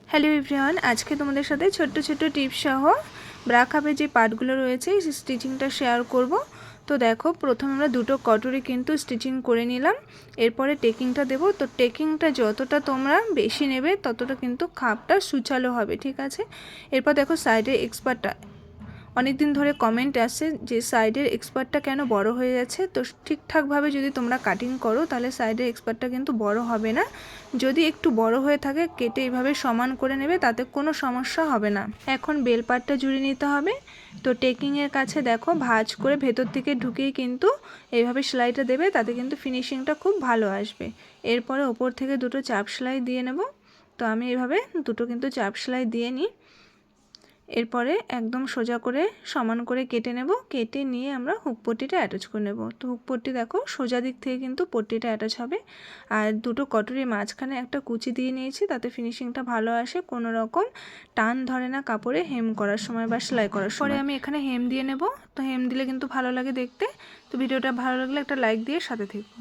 Hello everyone, আজকে তোমাদের সাথে ছোট্ট ছোট্ট টিপস সহ ব্রা কাপের যে পার্টগুলো রয়েছে সেই স্টিচিংটা শেয়ার করব। তো দেখো, প্রথমে আমরা দুটো কটরি কিন্তু স্টিচিং করে নিলাম, এরপরে টেকিংটা দেব। তো টেকিংটা যতটা তোমরা বেশি নেবে ততটা কিন্তু খাপটা সুচালো হবে, ঠিক আছে। এরপর দেখো সাইডের এক্সপার্টটা, অনেক দিন ধরে কমেন্ট আসছে যে সাইডের এক্সপার্টটা কেন বড় হয়ে যাচ্ছে। তো ঠিকঠাকভাবে যদি তোমরা কাটিং করো তাহলে সাইডের এক্সপার্টটা কিন্তু বড় হবে না। যদি একটু বড় হয়ে থাকে কেটে এইভাবে সমান করে নেবে, তাতে কোনো সমস্যা হবে না। এখন বেল পাটটা জুড়ে নিতে হবে। তো টেকিংয়ের কাছে দেখো ভাঁজ করে ভেতর থেকে ঢুকিয়ে কিন্তু এইভাবে সেলাইটা দেবে, তাতে কিন্তু ফিনিশিংটা খুব ভালো আসবে। এরপরে ওপর থেকে দুটো চাপ সেলাই দিয়ে নেব। তো আমি এইভাবে দুটো কিন্তু চাপ সেলাই দিয়ে নিই। এরপরে একদম সোজা করে সমান করে কেটে নেব। কেটে নিয়ে আমরা হুক পট্টিটা অ্যাটাচ করে নেব। তো হুক পট্টি দেখো সোজা দিক থেকে কিন্তু পট্টিটা অ্যাটাচ হবে। আর দুটো কটরির মাঝখানে একটা কুচি দিয়ে নিয়েছি, তাতে ফিনিশিংটা ভালো আসে, কোনো রকম টান ধরে না কাপড়ে হেম করার সময় বা সেলাই করার সময়। পরে আমি এখানে হেম দিয়ে নেব। তো হেম দিলে কিন্তু ভালো লাগে দেখতে। তো ভিডিওটা ভালো লাগলে একটা লাইক দিয়ে সাথে থেকো।